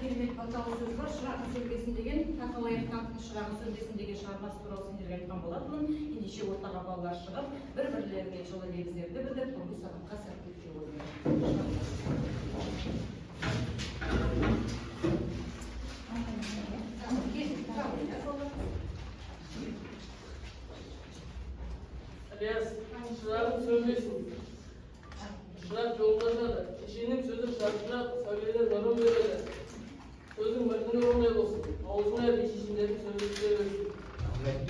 керемет баталы сөз бар. Шырағың сөнбесін деген, Тақылай Айтқановтың Шырағың сөнбесін деген шығармасы туралы сендерге айтқан болатынмын. Ендеше ортаға балалар шығып, бір-бірлеріне жылы лебіздерді білдіріп, бұл сабаққа сәттілік тілеймін. Ілияс, шырағың сөнбесін. Шырақ жолдасады. Шешенің сөзі шаршырап, сәулелер нұрын береді. Сөзің мәтіні орындай болсын. Аузына бешешендердің сөзі түсе берсін. Рахмет.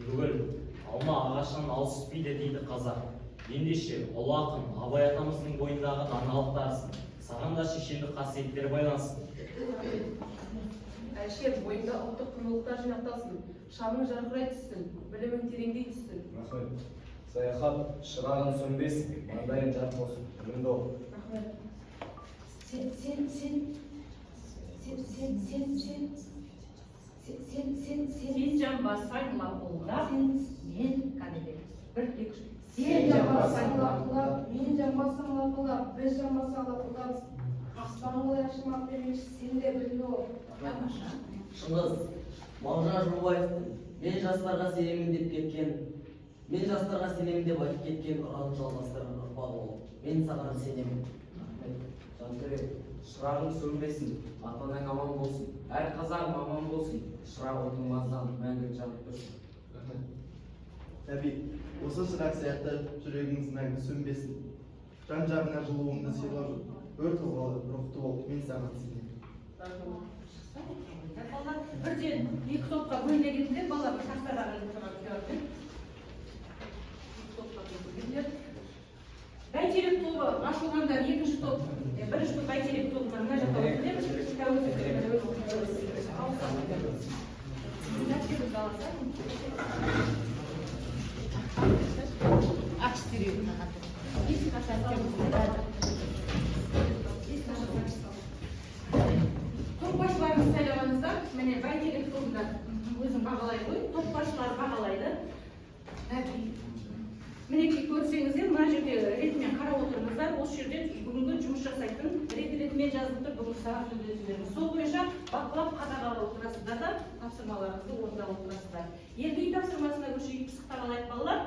Бүгін алма ағашынан алыспайды дейді қазақ. Ендеше ұлы ақын Абай атамыздың бойындағы даналықтарсын. Саған да шешендік қасиеттер байлансын. Әлшер, бойында ұлттық құндылықтар жинақталсын. Шамың жарқырай түссін, білімің тереңдей түссін. Рахмет. Саяхат, шырағың сөнбесін, маңдайың жарқ болсын. Үніңді ол. Рахмет. Сен жамбасаң лапылдап, мен кәнеде. Бір, екі, үш. Сен жамбасаң лапылдап, мен жамбасаң лапылдап, біз жамбасаң лапылдап, аспан олай ашылмақ демеш, сен де білді ол. Тамаша. Шыңғыс, Мағжан Жұмабаевтың мен жастарға сенемін деп айтып кеткен ұранын жалғастырған ұрпағы ол. Мен саған сенемін. Жантөре, шырағың сөнбесін, ата-анаң аман болсын. Әр қазағым аман болсын. Шырақ отыңмаздан мәңгі жанып тұрсын. Рахмет. Нәби, осы шырақ сияқты жүрегіңіз мәңгі сөнбесін. Жан-жағына жылуыңды сыйлап жүр. Өр тұлғалы, рухты бол, мен саған сенемін. Балалар бірден екі топқа бөлінгенде балалар бір тақтадағы көрді. Бәйтерек тобы ашылғандар екінші топ, бірінші топ бәйтерек тобына мына жақта өтілеміз. Топ басшыларыңызды сайлағаныңыздар, міне бәйтерек тобында өзін бағалай қой, топ басшылары бағалайды. Мінекей көрсеңіздер, мына жерде ретімен қарап отырыңыздар, осы жерде бүгінгі жұмыс жасайтын ретімен жазылып тұр, бүгін сағат өтілеріңіз. Сол бойынша бақылап қадағалап отырасыздар да, тапсырмаларыңызды орындап отырасыздар. Енді үй тапсырмасына көшейік, пысықтап алайық балалар.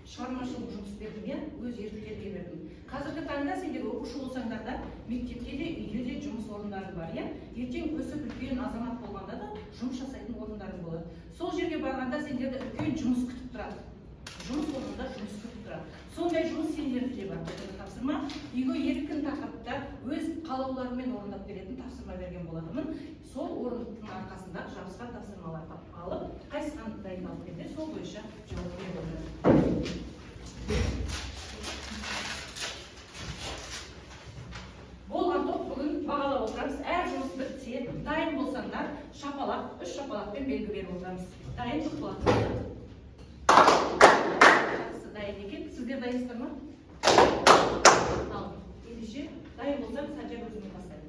Шығармашылық жұмыс бердім, өз еріктерге бердім. Қазіргі таңда сендер оқушы болсаңдар да, мектепте де, үйде де жұмыс орындары бар, ертең өсіп үлкен азамат болғанда да жұмыс жасайтын орындарың болады. Сол жерге барғанда сендерді үлкен жұмыс күтіп тұрады. Жұмыс орнында жұмыс күтіп тұрады. Сондай жұмыс сендерде де бар. Тапсырма үйге еркін тақырыпта өз қалауларымен орындап беретін тапсырма берген болатынмын. Сол орындың арқасында жабысқан тапсырмаларды алып, қайсыған дайындалып берді, сол бойынша жауап береді. Болған топ бүгін бағалап отырамыз. Әр жұмыс бітсе, дайын болсаңдар, шапалақ, 3 шапалақпен белгі беріп отырамыз. Дайын жоқ болады. Дайын екен, сіздер дайынсыздар ма? Ал, ендеше дайын болсам, Санжар өзіме бастайды.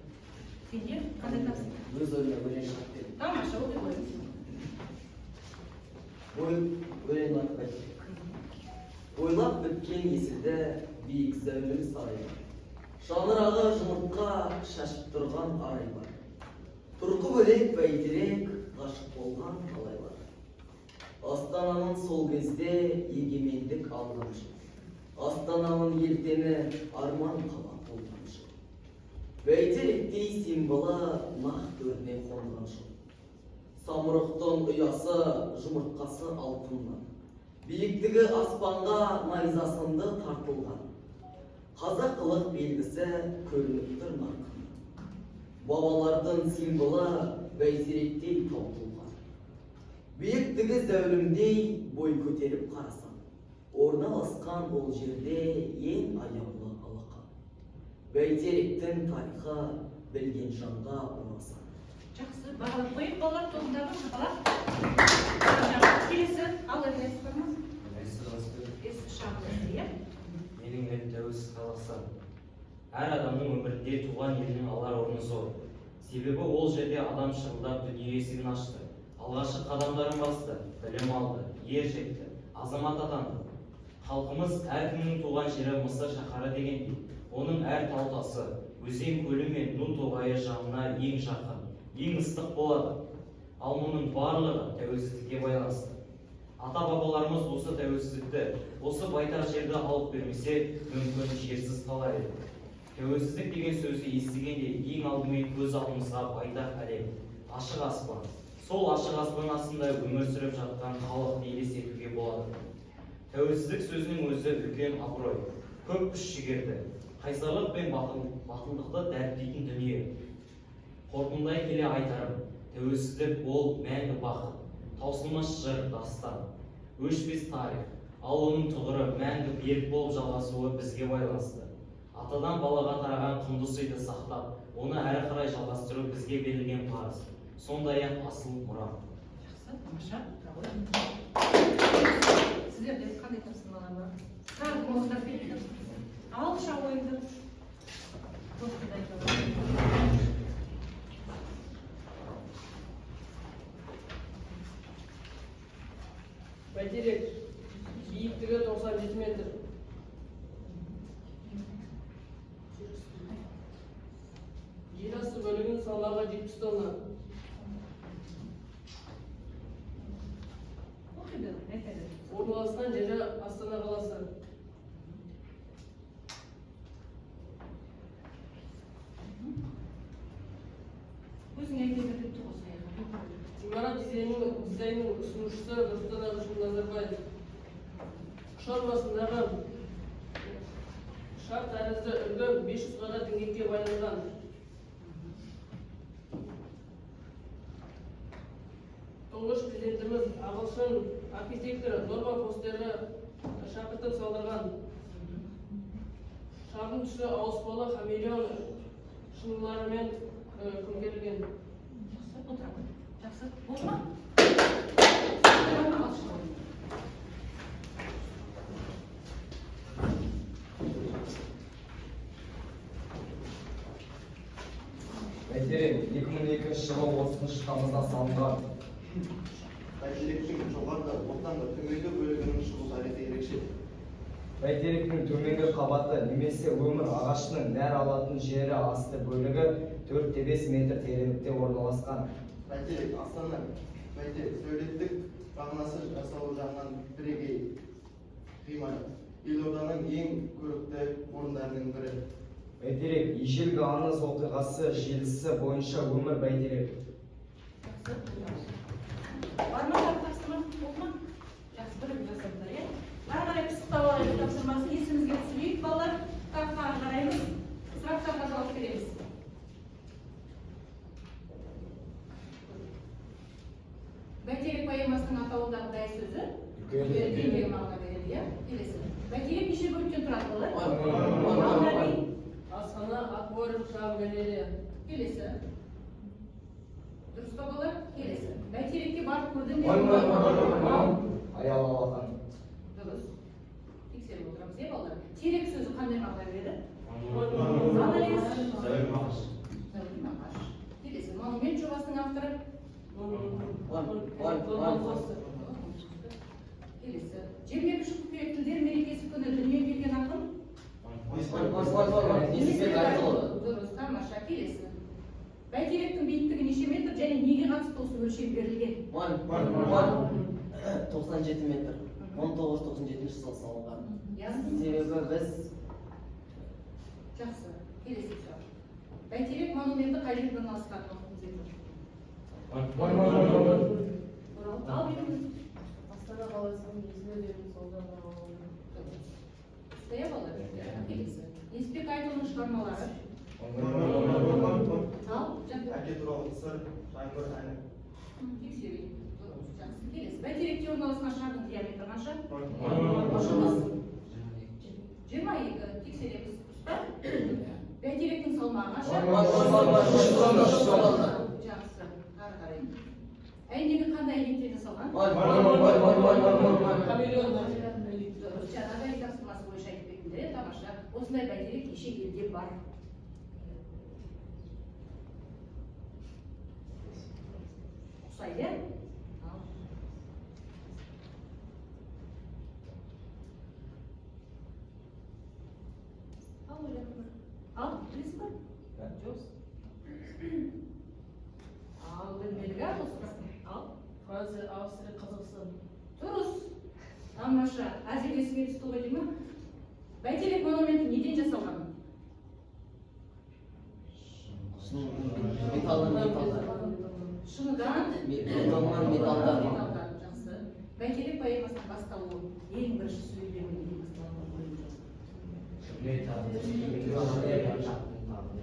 Сендер қандай тапсырма? Өз ойына өлең шығып берді. Тамаша, ол деп ойлаймын. Өлең атып айтып. Ойлап біткен есілді биік зәулім сарай бар. Шаңырағы жұмыртқа шашып тұрған арай бар. Тұрқы бөлек бәйтерек ғашық болған қалай бар. Астананың сол кезде егемендік алған жыл. Астананың ертеңі арман қала болған жыл. Бәйтеректей символы нақ төріне қонған жыл. Самұрықтың ұясы, жұмыртқасы алтыннан. Биіктігі аспанға найзасынды тартылған. Қазақылық белгісі көрініп тұр нарқын. Бабалардың символы бәйтеректей таутылған. Биіктігі зәулімдей бой көтеріп қарасам, орналасқан ол жерде ең аяулы алақан. Бәйтеректің тарихы білген жанға орасан. Жақсы, бағалап қойып, балалар тобындағы шапалақ. Келесі, ал Ілияс барма? Менің елім тәуелсіз Қазақстан. Әр адамның өмірінде туған елінің алар орны зор. Себебі ол жерде адам шырылдап дүние есігін ашты. Алғашқы қадамдарын басты, білім алды, ер жетті, азамат атанды. Халқымыз әркімнің туған жері Мысыр шаһары дегендей, оның әр тау тасы, өзен көлі мен ну тоғайы жұбайы жанына ең жақын, ең ыстық болады. Ал мұның барлығы тәуелсіздікке байланысты. Ата-бабаларымыз осы тәуелсіздікті, осы байтақ жерді алып бермесе, мүмкін жерсіз қалар еді. Тәуелсіздік деген сөзді естігенде ең алдымен көз алдымызға байтақ әлем, ашық аспан. Сол ашық аспан астында өмір сүріп жатқан халықты елестетуге болады. Тәуелсіздік сөзінің өзі үлкен абырой, көп күш-жігерді, қайсарлық пен батылдықты дәріптейтін дүние. Қорытындылай келе айтарым, тәуелсіздік ол мәңгі бақыт, таусылмас жыр, дастан, өшпес тарих, ал оның тұғыры мәңгі берік болып жалғасуы бізге байланысты. Атадан балаға тараған құнды сыйды сақтап, оны әрі қарай жалғастыру бізге берілген парыз. Сондай-ақ асыл мұра. Жақсы, тамаша. Сіздерде қандай тапсырмалар бар? Тағы қолдап беріңіз. Алғыша ойыңды. Бәйтерек, биіктігі 97 метр. Жер асты бөлігінің салмағы 70 тонна. Орналасқан жері Астана қаласы. Өзің айтып өтті осы Ғимарат дизайнның ұсынушысы Нұрсұлтан Әбішұлы Назарбаев. Құшарбасындағы шар тәрізді үлгі 500 қадат діңгекке байланған. Тұңғыш президентіміз ағылшын архитекторы Норма Фостері шақыртып салдырған. Шардың түсі ауыспалы хамелеон шыныларымен көмкерілген. Жақсы, отырамын. Жақсы, болды ма? Бәйтерек 2002 жылы 30 тамызда салынған. Бәйтеректің жоғарғы, ортаңғы, төменгі бөлігінің шығу тарихы ерекше. Бәйтеректің төменгі қабаты немесе өмір ағашының нәр алатын жері асты бөлігі 4-5 метр тереңдікте орналасқан. Бәйтерек Астана, Бәйтерек сәулеттік мағынасы жасалу жағынан бірегей ғимарат. Елорданың ең көрікті орындарының бірі. Бәйтерек ежелгі аңыз оқиғасы желісі бойынша өмір Бәйтерек. Бар ма тапсырма? Болды ма? Жақсы, бірігіп жасадыңдар, иә? Ары қарай пысықтау алайық тапсырмасын есімізге түсірейік, балалар. Кітапқа қараймыз, сұрақтарға жауап береміз. Бәйтерек поэмасының атауындағы дай сөзі үлкен мағына береді, иә? Келесі. Бәйтерек неше бөліктен тұрады, балалар? Асхана, аквариум, шағын галерея. Келесі. Дұрыс па, балалар? Келесі. Бәйтерекке барып көрдің бе? Аял алақан. Дұрыс. Тексеріп отырамыз, иә, балалар? Терек сөзі қандай мағына береді? Зәулім ағаш. Зәулім ағаш. Келесі. Монумент жобасының авторы? Келесі. Жиырма үш көкірек тілдер мерекесі күні дүниеге келген ақын? Дұрыс, тамаша. Келесі. Бәйтеректің биіктігі неше метр және неге қатысты осы өлшем берілген? 97 метр. 1997 жылы салынған. Яздым? Себебі біз Жақсы. Келесі сұрақ. Бәйтерек монументі қай жерде орналасқан? Ал беріңіз. Астана қаласының есіл өзенінің сол жағалауында. Стоя балалар. Келесі. Несіпбек Айтұлының шығармалары? Ал, жаңа. Әке туралы сыр, жаңбыр әні. Тексерейік. Дұрыс, жақсы. Келесі. Бәйтеректе орналасқан шардың диаметрі қанша? 22. Тексереміз. Дұрыс па? Бәйтеректің салмағы қанша? Жақсы. Ары қарай. Әйнегі қандай әйнектен жасалған? Хамелеон. Дұрыс. Жаңағы тапсырмасы бойынша айтып бердіңдер, тамаша. Осындай бәйтерек неше елде бар? Ұқсайды, иә? Ал, ойлап көр. Ал, білесің ба? Жоқ. Бәйтерек монументі неден жасалған? Шыныдан, металдан. Жақсы. Бәйтерек поэмасының басталуы ең бірінші сөйлемі неден басталған?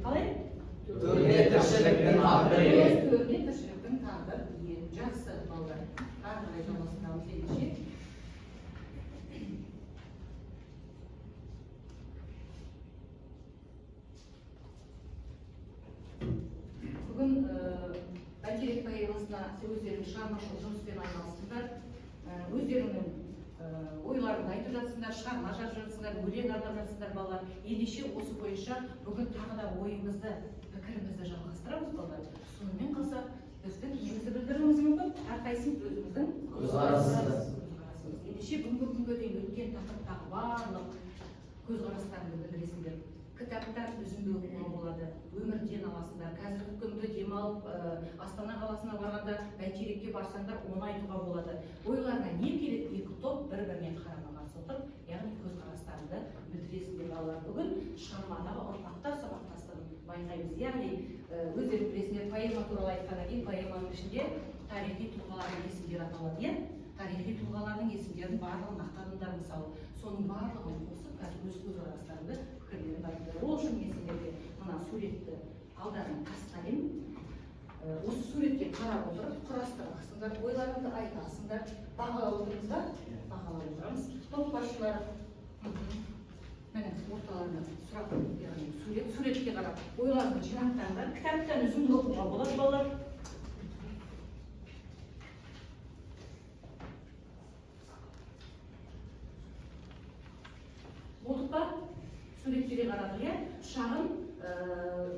Қалай? Төріне тіршіліктің тағдыры. Төріне тіршіліктің тағдыры. Жақсы балдар. Ары қарай жалғастырамыз ендеше. Бүгін Бәйтерек поэмасына өздерінің шығармашылық жұмыспен айналыстыңдар. Өздерінің ойларын айтып жатсыңдар, шығарма жазып жатсыңдар, өлең арнап жатсыңдар балалар. Ендеше осы бойынша бүгін тағы да ойымызды, пікірімізді жалғастырамыз балалар. Сонымен қоса біздің пікірімізді білдіруіміз мүмкін, әрқайсымыз өзіміздің көзқарасымыз. Ендеше бүгінгі күнге дейін өткен тақырыптағы барлық көзқарастарыңды білдіресіңдер. Кітаптар үзінді оқуға болады, өмірден аласыңдар. Қазіргі күнді демалып Астана қаласына барғанда Бәйтерекке барсаңдар, оны айтуға болады. Ойларына не келеді? Екі топ бір-біріне қарама-қарсы отырып, яғни көзқарастарыңды білдіресіңдер балалар. Бүгін шығармадағы ұрпақтар сабақтастығын байқаймыз. Яғни өздерің білесіңдер, поэма туралы айтқаннан кейін поэманың ішінде тарихи тұлғалардың есімдері аталады, иә? Тарихи тұлғалардың есімдерін барлығын ақтадыңдар мысалы. Соның барлығын қосып, қазір өз көзқарастарыңды пікірлерін айтыңдар. Ол үшін мен сендерге мына суретті алдарына тастайын. Осы суретке қарап отырып, құрастырасыңдар, ойларыңды айтасыңдар, бағалап отырыңыздар, бағалап отырамыз. Топ басшылары, міне орталарына сұрақ, яғни суретке қарап, ойларыңды жинақтаңдар. Кітаптан үзінді оқуға болады балалар. Болдық па? Суреттерге қарадық, иә? Шағын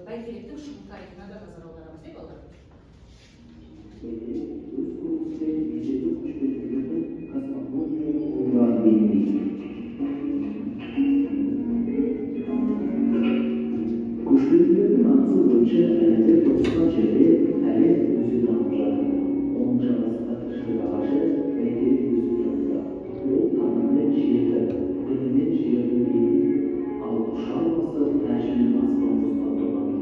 Бәйтеректің шығу тарихына да назар аударамыз, иә балалар? Kuşbeyliklerin anısı boyunca elinde 90 çevre her müziği tanımlar. 10. asırda taşıdığı ağacı Beyterik müziği tanımlar. O tanrının şiirde, dilimin şiirde değil, al kuşanması tercihinin aslanımız tanımlandı.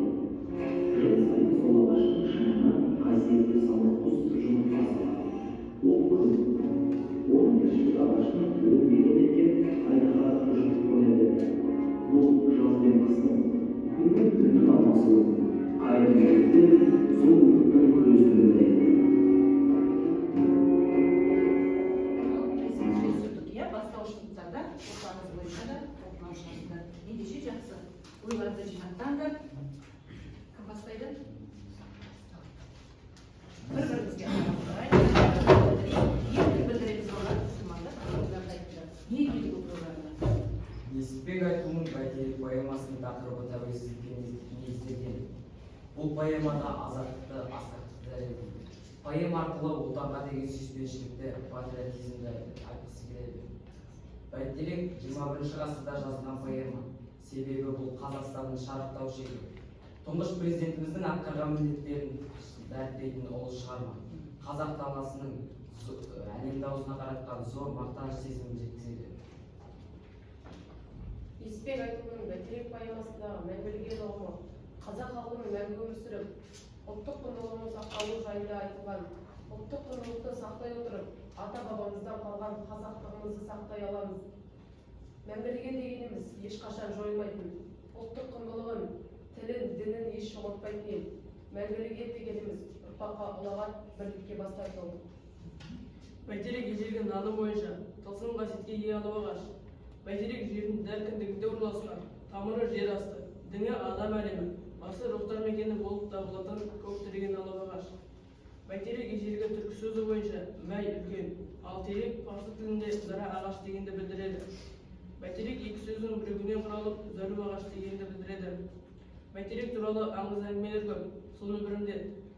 Kırın sayı solalaştığı ışığına kaysiyetli sanatımız cumhurtası. O kıl, 10 yaşında ağaçın kırıp bir aynağa kuşluk koyabilir. Bu jazben kısmı. Günün anası, kaybettikleri soğukluktan gözlüğünde. Иә, бастаушылықтарда ортаңыз бойынша да топланушыларыңыздар. Ендеше жақсы. Ойларды жинақтаңдар. Кім бастайды? Бір-бірімізге қарап тұрайық. Енді білдіреміз олар, мұсылмандар, ойларды айтыңдар. Не керек ол ойларына? Несіпбек Айтұлының Бәйтерек поэмасының тақырыбы тәуелсіздікке негізделген. Бұл поэмада азаттықты асқақтықты дәлелдейді. Поэма арқылы отанға деген сүйіспеншілікті, патриотизмді айтқысы келеді. Бәйтерек 21 ғасырда жазылған поэма. Себебі бұл Қазақстанның шарықтау шегі. Тұңғыш президентіміздің атқарған міндеттерін дәріптейтін ұлы шығарма. Қазақ даласының әлемді аузына қаратқан зор мақтаныш сезімін жеткізеді. Несіпбек Айтұлының Бәйтерек поэмасындағы мәңгілік ел ұғымы қазақ халқының мәңгі өмір сүріп, ұлттық құндылығының сақталуы жайында айтылған. Ұлттық құндылықты сақтай отырып, ата-бабамыздан қалған қазақтығымызды сақтай аламыз. Мәңгілік ел дегеніміз ешқашан жойылмайтын, ұлттық құндылығын, тілін, дінін еш жоғалтпайтын ел. Мәңгілік ел дегеніміз ұрпаққа ұлағат бірлікке бастайтын. Бәйтерек ежелгі наны бойынша тылсым қасиетке ие алып ағаш. Бәйтерек жердің дәл кіндігінде орналасқан, тамыры жер асты, діңі адам әлемі, басы рухтар мекені болып табылатын көк тіреген алып ағаш. Бәйтерек ежелгі түркі сөзі бойынша мәй үлкен, ал терек парсы тілінде зара ағаш дегенді білдіреді. Бәйтерек екі сөздің бірігінен құралып, зәру ағаш дегенді білдіреді. Бәйтерек туралы аңыз әңгімелер көп, соның бірінде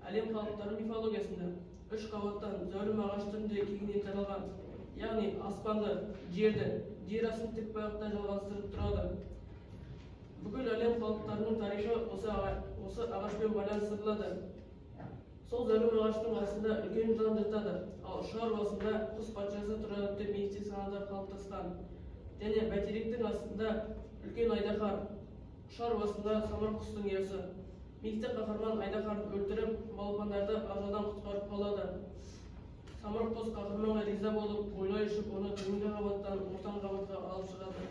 әлем халықтары мифологиясында үш қабаттан зәулім ағаш түрінде кеңінен жаралған, яғни аспанды, жерді, жер астын тік бағытта жалғастырып тұрады. Бүкіл әлем халықтарының тарихы осы ағашпен байланыстырылады. Сол зәулім ағаштың астында үлкен жылан жатады, ал ұшар басында құс патшасы тұрады деп мифтік саналар қалыптасқан. және бәйтеректің астында үлкен айдаһар, ұшар басында самұрық құстың иесі. Мифтік қаһарман айдаһарды өлтіріп, балапандарды ажалдан құтқарып қалады. Самұрық құс қаһарманға риза болып, ойлай ұшып, оны төменгі қабаттан ортаңғы қабатқа алып шығады.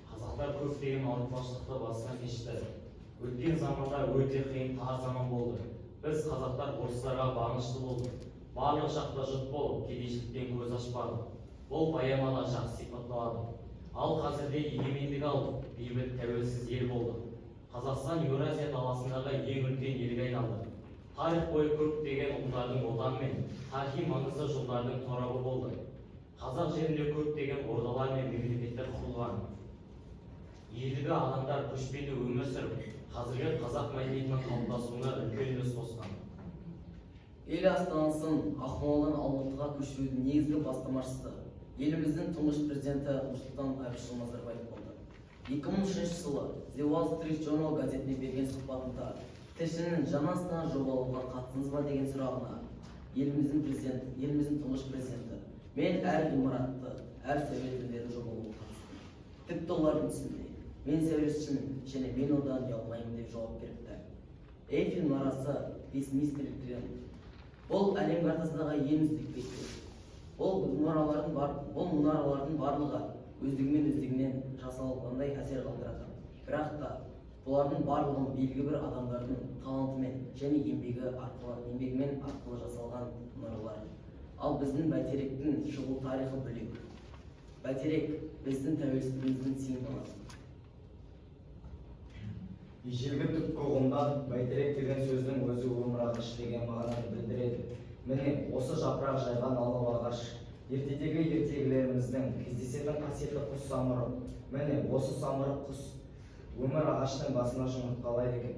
Қазақтар көптеген ауыртпашылықты басынан кешті. Өткен заманда өте қиын тар заман болды. Біз қазақтар орыстарға бағынышты болдық. Барлық жақта жұт болып, кедейшіліктен көз ашпадық. Бұл поэмада жақсы сипатталады. Ал қазірде егемендік алдық, бейбіт тәуелсіз ел болдық. Қазақстан Еуразия даласындағы ең үлкен елге айналды. Тарих бойы көптеген ұлттардың отаны мен тарихи маңызды жолдардың торабы болды. Қазақ жерінде көптеген ордалар мен мемлекеттер құрылған. Ежелгі адамдар көшпенді өмір сүріп, қазіргі қазақ мәдениетінің қалыптасуына үлкен үлес қосқан. Ел астанасын Ақмоладан Алматыға көшірудің негізгі бастамашысы еліміздің тұңғыш президенті Нұрсұлтан Әбішұлы Назарбаев болды. 2003 жылы The Wall Street Journal газетіне берген сұхбатында тілшінің жаңа астана жобалауға қатысыңыз ба деген сұрағына еліміздің тұңғыш президенті: мен әр ғимаратты, әр сәулет өнерін жобалауға қатыстым. Тіпті олардың түсінде мен сәулетшімін және мен одан ұялмаймын деп жауап беріпті. Эйфель мұнарасы, Вестминстер Кремль. Бұл әлем картасындағы ең үздік бейіттер. Бұл мұнаралардың барлығы өздігінен жасалғандай әсер қалдырады. Бірақ та бұлардың барлығын белгілі бір адамдардың талантымен және еңбегімен арқылы жасалған мұнаралар. Ал біздің бәйтеректің шығу тарихы бөлек. Бәйтерек біздің тәуелсіздігіміздің символы. Ежелгі түркі қоғамында бәйтерек деген сөздің өзі өмір ағаш деген мағынаны білдіреді. Міне осы жапырақ жайған алып ағаш ертедегі ертегілеріміздің кездесетін қасиетті құс самұрық. Міне осы самұрық құс өмір ағаштың басына жұмыртқалайды екен.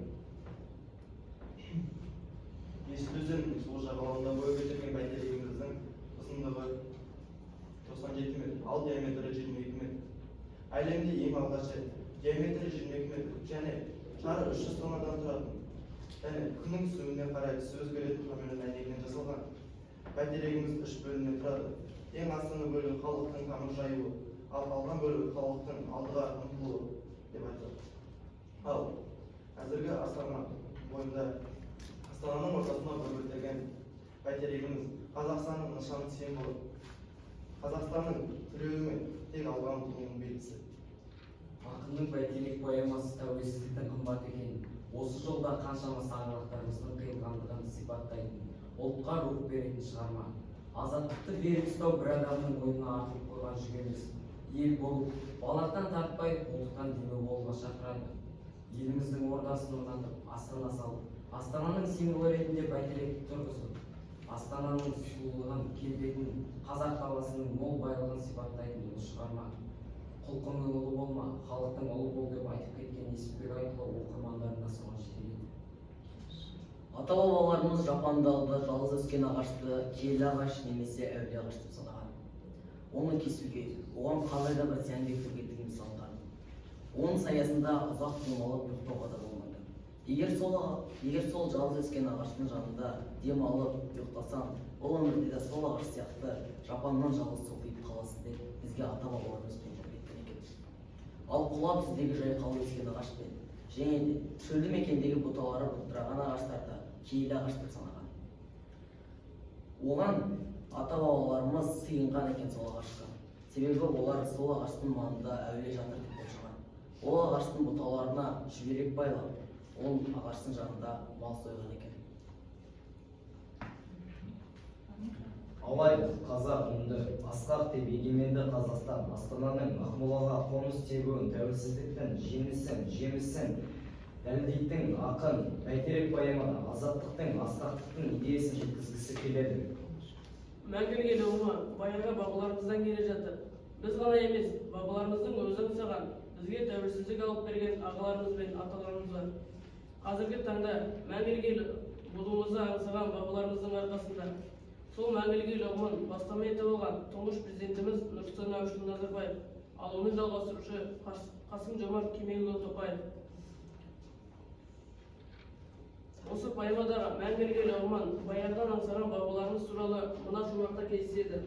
Есіл өзенінің сол жағалауында бой көтерген бәйтерегіміздің ұзындығы 97 метр, ал диаметрі 22 метр. Әлемде ең алғашқы диаметрі 22 метр және шары 300 тоннадан тұратын және күннің түсуіне қарай түсі өзгеретін камера әйнегінен жасалған. Бәйтерегіміз 3 бөлімнен тұрады. Ең астыңғы бөлігі халықтың тамыр жаюы, ал қалған бөлігі халықтың алдыға ұмтылуы деп айтылады. Ал әзіргі Астана бойында Астананың ортасына бой көтерген бәйтерегіміз Қазақстанның нышаны символы. Қазақстанның тіреуімен тек алған туының белгісі. Ақынның бәйтерек поэмасы тәуелсіздіктің қымбат екенін, осы жолда қаншама саңырақтарымыздың қиылғандығын сипаттайтын, ұлтқа рух беретін шығарма. Азаттықты берік ұстау бір адамның мойнына артып қойған жүк емес. Ел болып, балақтан тартпай, ұлттан демеу болуға шақырады. Еліміздің ордасын орнатып, астана салып, Астананың символы ретінде бәйтеректі тұрғызып, Астананың сұлулығын, келбетін, қазақ даласының мол байлығын сипаттайтын бұл шығарма. Құлқынның ұлы болма, халықтың ұлы бол деп айтып кеткен Несіпбек Айтұлы оқырмандарына соған жетелейді. Ата-бабаларымыз жапандалды жалғыз өскен ағашты киелі ағаш немесе әулие ағаш деп санаған. Оны кесуге, оған қандай да бір зиян келтіруге тыйым салынған. Оның саясында ұзақ демалып ұйықтауға да болмайды. Егер сол жалғыз өскен ағаштың жанында демалып ұйықтасаң, бұл өмірде де сол ағаш сияқты жапаннан жалғыз солқиып қаласың деп бізге ата-бабаларымыз ал құлап сіздегі жайқалып өскен ағашпен және де шөлді мекендегі бұталары бұлдыраған ағаштарды киелі ағаш деп санаған. Оған ата-бабаларымыз сыйынған екен сол ағашқа. Себебі олар сол ағаштың маңында әулие жатыр деп болжаған. Ол ағаштың бұталарына шүберек байлап, ол ағаштың жанында мал сойған екен. Алайда қазақ үнді, асқақ деп егеменді Қазақстан Астананың Ақмолаға қоныс тегуін, тәуелсіздіктің жемісін дәлелдейтін ақын бәйтерек поэмада азаттықтың, асқақтықтың идеясын жеткізгісі келеді. Мәңгілік ел ұғымы баяғы бабаларымыздан келе жатыр. Біз ғана емес, бабаларымыздың өзі аңсаған, бізге тәуелсіздік алып берген ағаларымыз бен аталарымыз бар. Қазіргі таңда мәңгілік ел болуымызды аңсаған бабаларымыздың арқасында сол мәңгілік ел ұғымын бастама етіп алған тұңғыш президентіміз Нұрсұлтан Әбішұлы Назарбаев, ал оны жалғастырушы Қасым-Жомарт Кемелұлы Тоқаев. Осы поэмадағы мәңгілік ел ұғымын баяғыдан аңсаған бабаларымыз туралы мына жомарта кездеседі.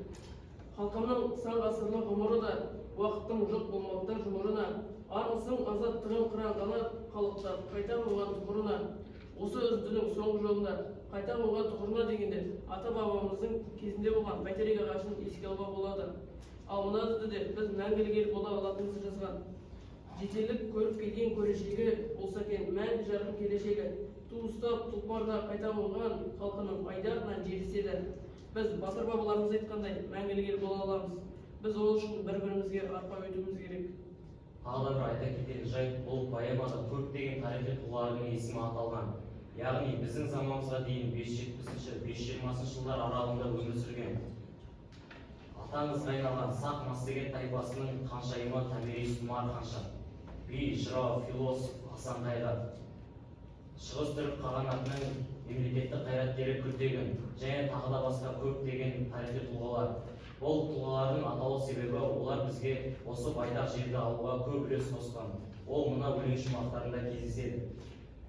Халқымның сан ғасырлық ғұмыры да уақыттың жоқ болмақтан жұмырына, армысың азаттығын қырағана қалықтап, қайта қойған тұғырына, осы үздінің соңғы жолында, қайта қойған тұғырына дегенде, ата бабамыздың кезінде болған бәйтерек ағашын еске алуға болады. Ал мына де біз мәңгілік ел бола алатынымызды жазған. Жетелік көріп келген көрешегі болса екен, мәңгі жарқын келешегі, туыстап тұлпарда қайта қойған халқының айдарынан жеріседі. Біз батыр бабаларымыз айтқандай мәңгілік ел бола аламыз. Біз ол үшін бір-бірімізге арқа өтуіміз керек. Тағы да бір айта кететін жайт, бұл поэмада көптеген тарихи тұлғалардың есімі аталған. Яғни біздің заманымызға дейін 570-520 жылдар аралығында өмір сүрген атаңызға айналған сақ массагет тайпасының ханшайымы Томирис Тұмар ханша, би, жырау, философ Асан Қайғы, шығыс түрік қағанатының мемлекеттік қайраткері Күлтегін және тағы да басқа көптеген тарихи тұлғалар. Бұл тұлғалардың аталу себебі олар бізге осы байтақ жерді алуға көп үлес қосқан. Ол мына өлең шумақтарында кездеседі.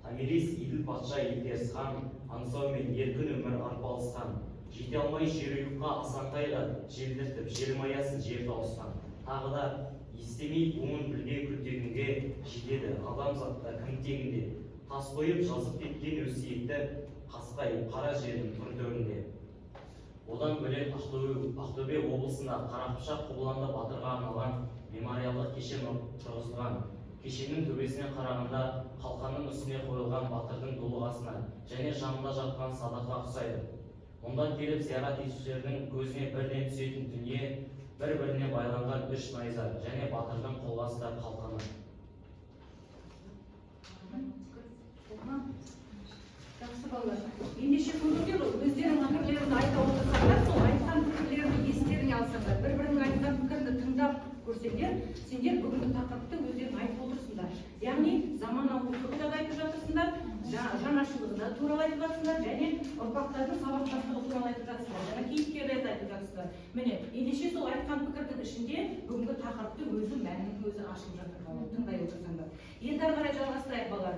Томирис Еділ патша Елдес хан, аңсаумен еркін өмір арпалысқан. Жете алмай жерұйыққа Асан Қайғы, желдіртіп желмаясын жер тауысқан. Тағы да естемей буын білге Күлтегінге жетеді адамзатта кім тегінде. Тас қойып жазып кеткен өсиетті қасқай қара жердің тұр төрінде. Одан бөлек Ақтөбе облысында Қарақыпшақ Қобыланды батырға арналған мемориалдық кешен тұрғызылған. Кешеннің төбесіне қарағанда қалқанның үстіне қойылған батырдың дулығасына және жанында жатқан садаққа ұқсайды. Мұнда келіп зиярат етушілердің көзіне бірден түсетін дүние бір-біріне байланған үш найза және батырдың қолға ұстаған қалқаны. Жақсы балалар. Ендеше көңілде өздерінің пікірлерін айта отырсаңдар, сол айтқан пікірлерді естеріне алсаңдар, бір-бірінің айтқан пікірді тыңдап көрсеңдер, сендер бүгінгі тақырыпты өздерің айтып отырсыңдар. Яғни заманауилықты да айтып жатырсыңдар, жаңашылдығы да туралы айтып жатсыңдар, және ұрпақтардың сабақтастығы туралы айтып жатсыңдар, және кейіпкерлерді айтып жатсыңдар. Міне, ендеше сол айтқан пікірдің ішінде бүгінгі тақырыпты өзі мәнінің өзі ашылып жатыр балалар, тыңдай отырсаңдар. Енді ары қарай жалғастырайық балалар.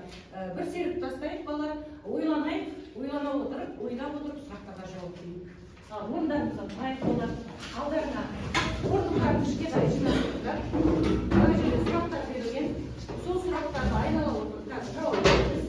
Бір серіп тастайық балалар, ойланайық, ойлана отырып, ойлап отырып сұрақтарға жауап берейік. Орындарыңызға тұрайық балалар, алдарына орындықтардың ішке қарай жинастырыңдар. Ана жерде сұрақтар берілген, сол сұрақтарды айнала отырып жауап беріңіз.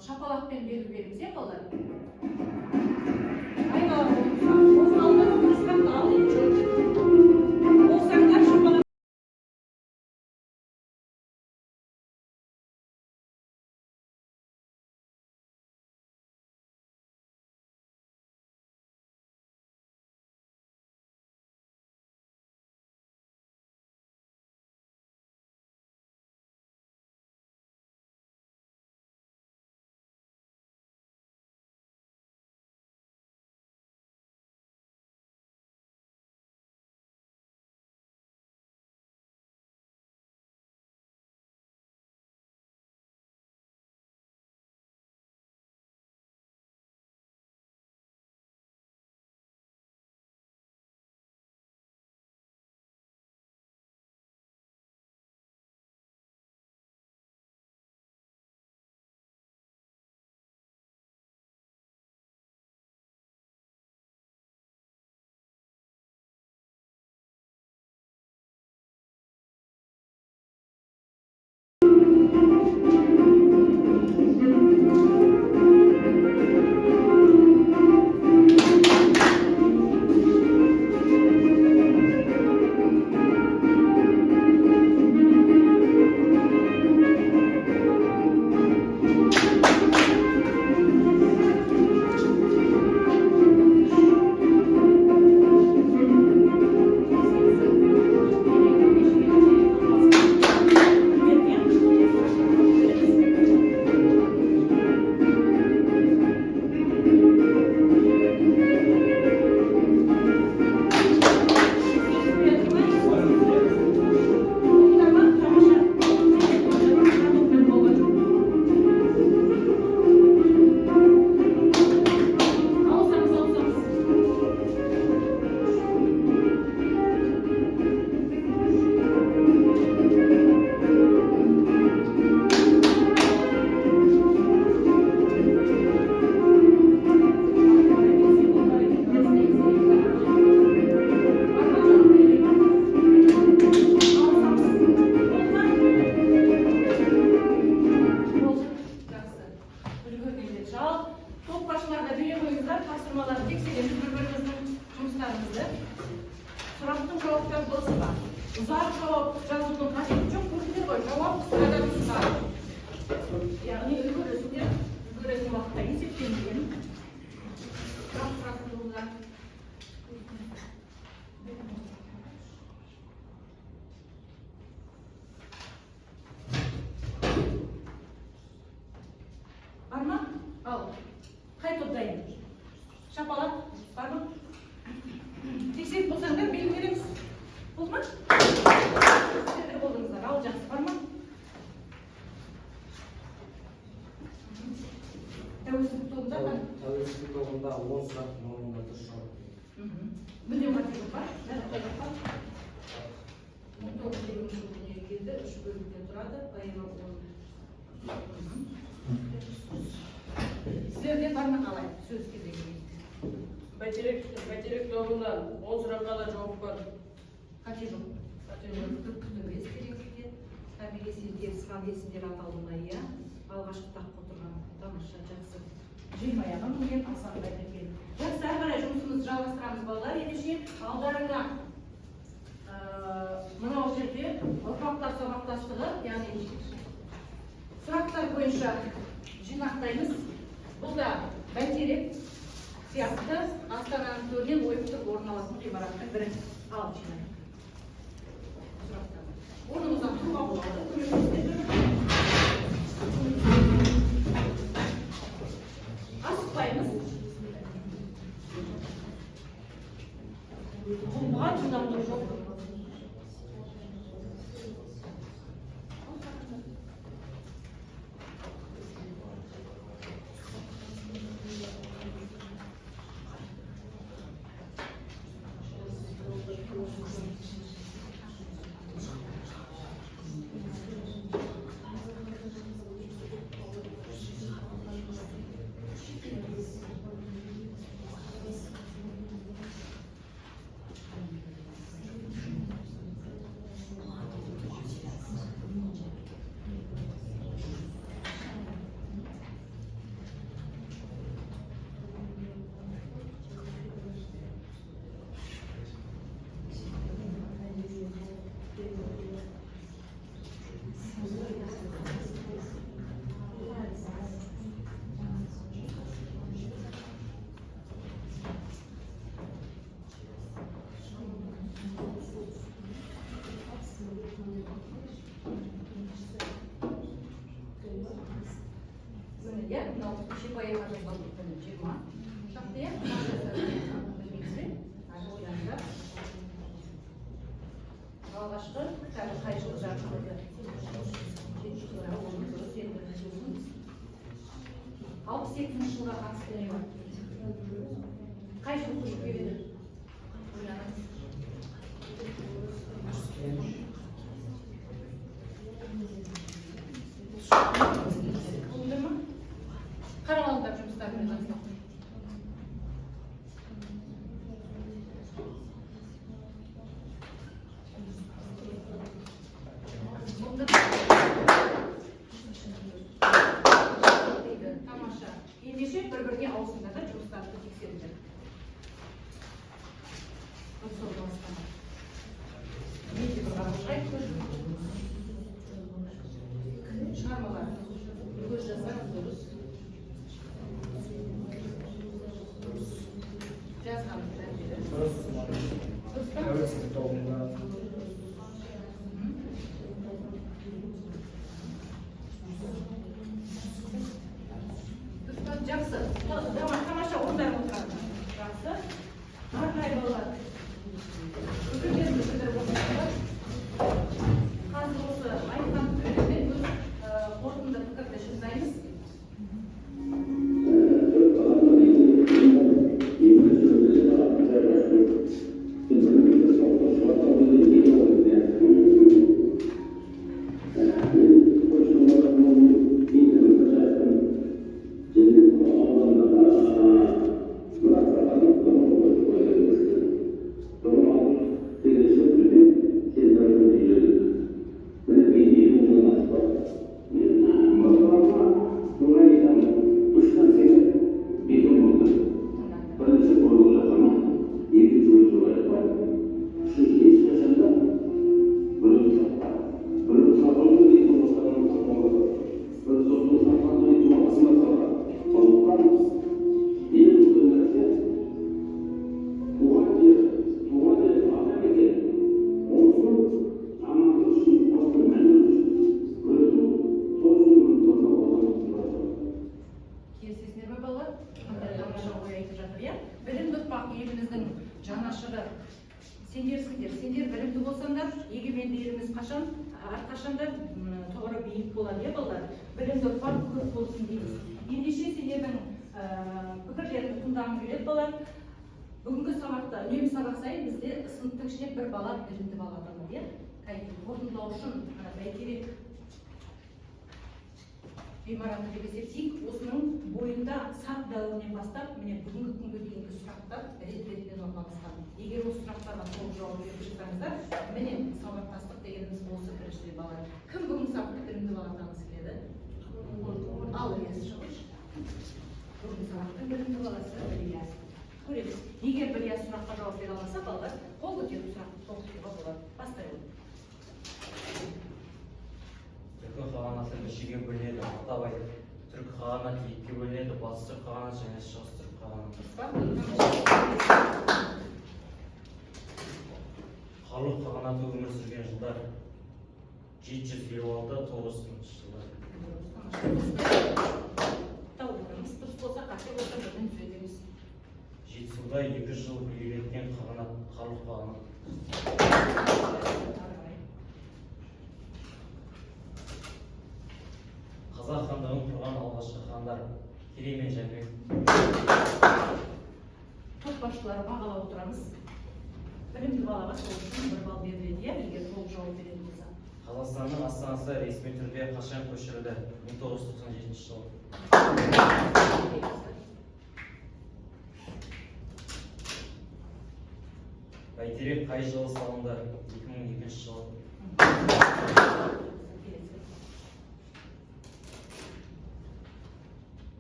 Шапалақпен белгі беріңіз, балалар. Менің аты бар. Мың тоғыз жүз елуінші жылы дүниеге келді, 3 бөлімден тұрады, поэма 10. Сіздерде бар ма қалай? Сөз кезегі. Бәйтерек тобынан 10 сұраққа да жауап бар. Қате жоқ. Күтімес керекте. Табиғи сіздер есімдер аталды ма, иә? Алғашқы таққа отырған тамаша жақсы. Жиырмаяға мінген асанбай тәкен. Жақсы, әрі қарай жұмысымызды жалғастырамыз балалар. Ендеше алдарыңа мынау жерде ұрпақтар сабақтастығы, яғни сұрақтар бойынша жинақтаймыз. Бұл да бәйтерек сияқты Астананың төрінен ойып тұрып орын алатын ғимараттың бірі. Ал жинайық. Орнымыздан тұруға болады. Асықпаймыз. Бұған жылдамдық жоқ. Алғашқы кітабы қай жылы жарық алпыс екінші жылға қатысты не бар? Қай жыл көшіп келеді? Болды ма? Қарап алыңдар жұмыстарымен жазылып. Тамаша. Ендеше бір-біріне ауысыңдар да жұмыстарды тексеріңдер. Шығармалар. Көз жазған дұрыс. Жазған тәуелсіздік тобында жақсы. Тамаша орындар отырады. Жақсы. Арнайы балалар. Өкілдерді білдіріп отырсыздар. Қазір осы айтқан пікірмен өз қорытынды пікірді жасаймыз. Сендер білімді болсаңдар, егеменді еліміз әрқашанда тұғыры биік болады, балалар. Білімді ұрпақ көп болсын дейміз. Ендеше сендердің пікірлеріңді тыңдағым келеді, балалар. Бүгінгі сабақта үнемі сабақ сайын бізде сыныптың ішінде бір бала білімді бала атанады, иә? Қорытындылау үшін бәйтерек ғимараты деп есептейік, осының бойында сақ дәуірінен бастап, міне бүгінгі күнге дейінгі сұрақтар рет-ретпен орналасқан. Егер осы сұрақтарға толық жауап беріп жатсаңыздар, міне сабақтастық дегеніміз осы біріншіден бала. Кім бүгін сабақты білімді бала атанғысы келеді? Ал Ілияс шығыш. Бүгінгі сабақтың білімді баласы Ілияс. Көреміз. Егер бір Ілияс сұраққа жауап бере алмаса, балалар қол көтеріп сұрақты толықтыруға болады. Бастайық. Түркі қағанаты үшіге бөлінеді, атап айтып, түркі қағанаты екіге бөлінеді, батыс түркі қағанаты және шығыс түркі қағанаты. Халық қағанаты өмір сүрген жылдар 756-900 жылдар. Дұрыс болса, қате болса, бірден түзетеміз. Жетісуда 2 жыл билік еткен қағанат, халық қағанаты. Қазақ хандығын құрған алғашқы хандар Керей мен Жәнібек. Топ басшылары бағалап отырамыз. Білімді балаға сол үшін бір балл беріледі, егер толық жауап беретін болса. Қазақстанның астанасы ресми түрде қашан көшірілді? 1997 жылы. Бәйтерек қай жылы салынды? 2002 жылы.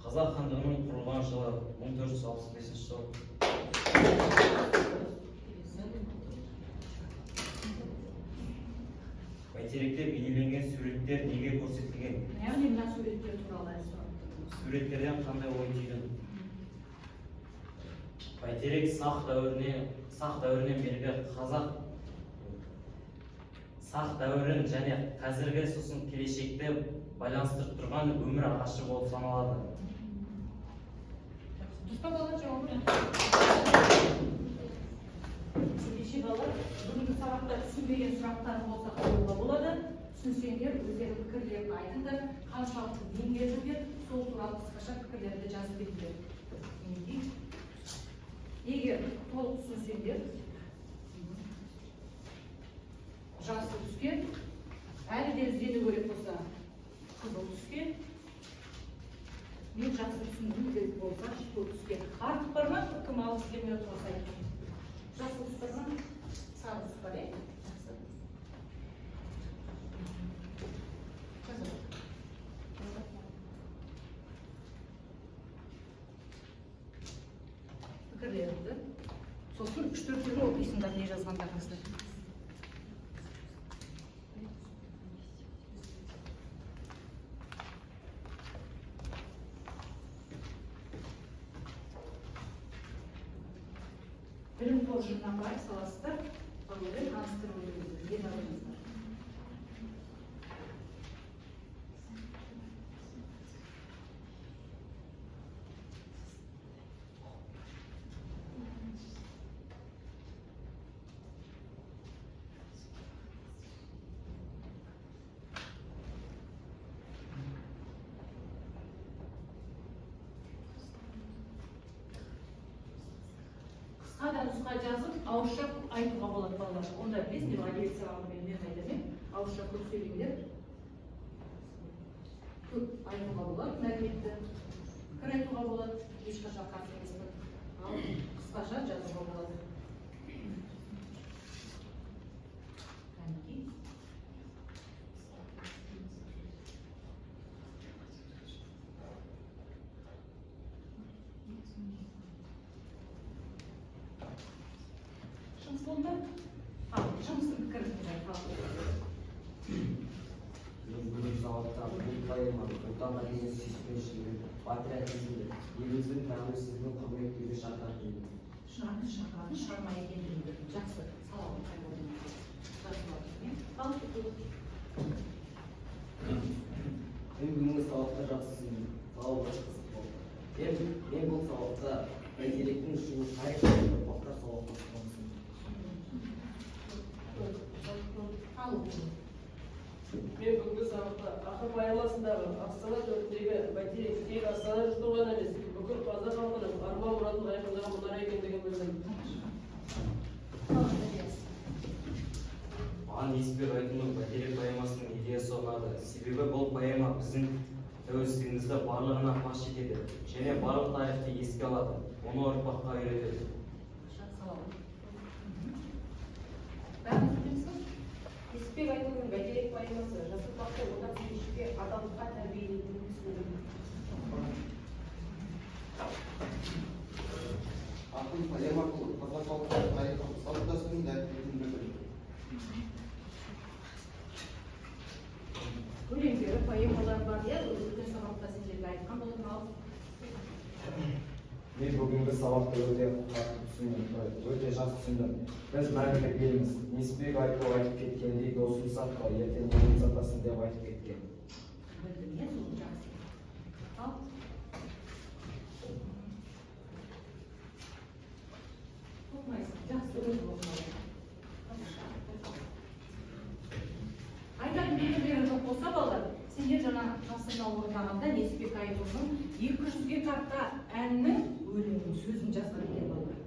Қазақ хандығының құрылған жылы 1465 жылы. Бәйтеректе бейнеленген суреттер неге көрсетілген? Яғни мына суреттер туралы сұрап. Суреттерден қандай ой түйдің? Бәйтерек сақ дәуірінен бергі қазақ сақ дәуірін және қазіргі сосын келешекті байланыстырып тұрған өмір ағашы болып саналады. Дұрыс па балалар жауабы? Ендеше балалар, бүгінгі сабақта түсінбеген сұрақтарың болса қоюға болады. Түсінсеңдер, өздері пікірлерін айтыңдар, қаншалықты меңгердіңдер, сол туралы қысқаша пікірлерді жазып беріңдер. Егер толық түсінсеңдер, жасыл түске, әлі де іздену керек болса, қызыл түске, мен жақсы түсіндім деп болса, көк түске. Артық бар ма? Кім алғысы келмей отырса айтсын. Жасыл түс бар ма? Сары түс бар, е? Қызыл. Пікірлеріңді. Сосын 3-4 оқисыңдар не жазғандарыңызды. Білім қоржынына қарай саласыздар, балалармен таныстырып өтіңіздер, не жазыңыздар. Қысқа да нұсқа жазып, ауызша айтуға болады балалар. Онда білесіңдер, әдебиет сабағында мен айтамын, ауызша көп сөйлеңдер. Көп айтуға болады, мәліметті. Пікір айтуға болады, ешқашан қарсы емеспін. Ал қысқаша жазуға болады. Сонда, жұмыстың пікірін айталды. Бүгінгі сабақта бұл поэма отанға деген сүйіспеншілігі, патриотизмді, еліміздің тәуелсіздігін құрметтеуге шақырады. Шақырады, шығарма екендігін жақсы салауат қайырды. Мен бүгінгі сабақта жақсы түсіндім. Сабақ қызық болды. Мен бұл сабақта бәйтеректің шығу тарихы ұрпақтар сабақта түсіндім. Мен бүгінгі сабақта ақын поэмасындағы Астана төріндегі бәйтерек тек Астана жұрты ғана емес, бүкіл қазақ халқының арман мұратын айқындаған мұнара екендігін білдім. маған Несіпбек Айтұлының бәйтерек поэмасының идеясы ұнады. Себебі бұл поэма біздің тәуелсіздігімізді барлығына паш етеді және барлық тарихты еске алады, оны ұрпаққа үйретеді. Несіпбек Айтұлының бәйтерек поэмасы жас ұрпақты отансүйгіштікке, адалдыққа тәрбиелейтінін түсіндірді. Ақын поэма арқылы қазақ халқының тарихын, салт-дәстүрін дәріптейтінін білдірді. Өлеңдері, поэмалар бар, иә, өткен сабақта сендерге айтқан болатын ал. Мен бүгінгі сабақты өте қатты түсіндім, өте жақсы түсіндім. Біз мәңгілік елміз. Несіпбек Айтұл айтып кеткендей, досың сатпа, ертең елін сатасың деп айтып кеткен. Білдім, иә, сол жақсы. Ал. Оқымайсың, жақсы өзі оқымайды. Айтар белгілері жоқ болса балалар, сендер жаңа тапсырма орындағанда Несіпбек Айтұлының 200-ге тарта әннің өлеңінің сөзін жазған екен балалар.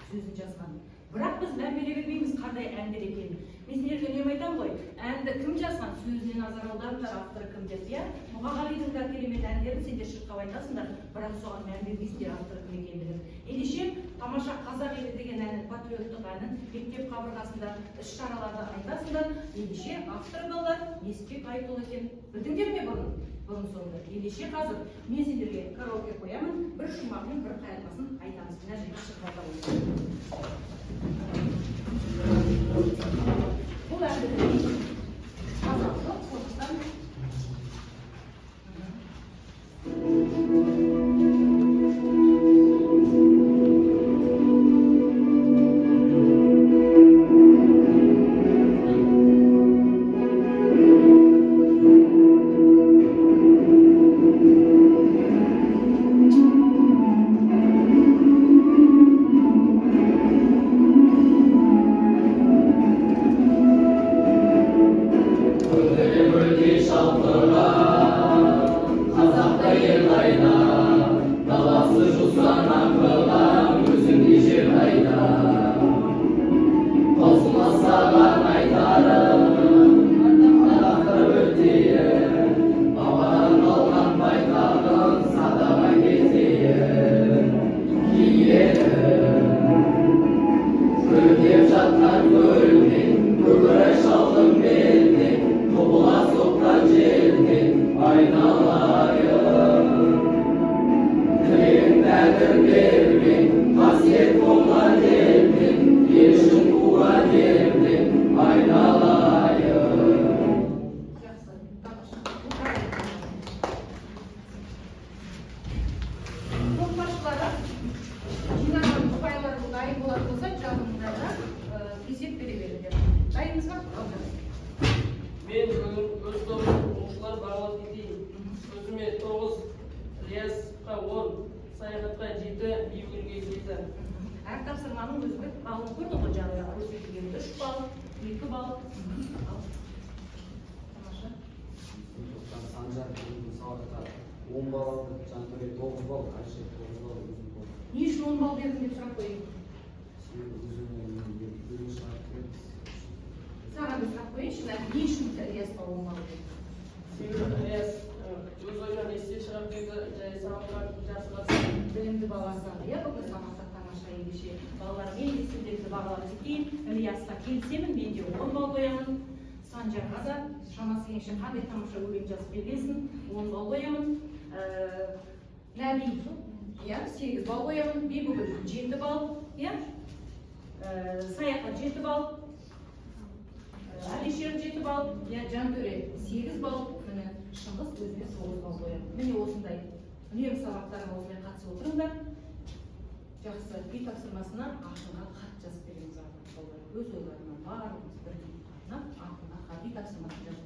Сөзін жазған. Бірақ біз мән бере бермейміз қандай әндер екенін. Мен сендерге үнемі айтамын ғой, әнді кім жазған, сөзіне назар аударыңдар, авторы кім деп, иә? Мұқағалидың да керемет әндерін сендер шырқап айтасыңдар, бірақ соған мән бермейсіңдер авторы кім екендігін. Ендеше тамаша қазақ елі деген әнін, патриоттық әнін мектеп қабырғасында іс-шараларда айтасыңдар. Ендеше авторы балалар Несіпбек Айтұл екен. Білдіңдер ме бұрын соңды? Ендеше қазір мен сендерге караоке қоямын, бір шумағымен бір қайырмасын айтамыз. Мына жерге шырқап бұл әнді қазақ жоқ, сондықтан Мен өз тобым оқушылар бағалап кетейін. Өзіме 9, Ілиясқа 10, саяхатқа 7, Бибігүлге 7. әр тапсырманың өзі балын көрді ғой жаңағы көрсетілген 3 балл, 2 балл. Тамаша. Санжар бүгінгі сабақта 10 балл алды, Жантөре 9 балл, Айша 9 балл, өзім балл. Не үшін 10 балл бердің деп сұрақ қойын? Себебі өзімнің Саған бір сұрақ қойыншы, не үшін Ілиясқа 10 балл бердің? Себебі Ілияс өз ойынан есте шығарып берді, және сабаққа жақсы қатысты. Білімді баласы, иә, бүгін сабақта тамаша ендеше. Балалар, мен де сендерді бағалап кетейін. Ілиясқа келісемін, мен де 10 балл қоямын. Санжарға да шамасы келгенше қандай тамаша өлең жазып бергенсің, 10 балл қоямын. Нәби, иә, 8 балл қоямын. Бибігүл 7 балл, иә. Саяхат 7 балл. Алишер 7 балл, иә, Жантөре 8 балл. Міне Шыңғыс өзіне 9 балл қоямын. Міне осындай үнемі сабақтарға осылай қатысып отырыңдар. Жақсы, үй тапсырмасына ақынға хат жазып береміз артық. Өз ойларынан барлығымыз бірдей арнап ақынға хат үй тапсырмасын жазып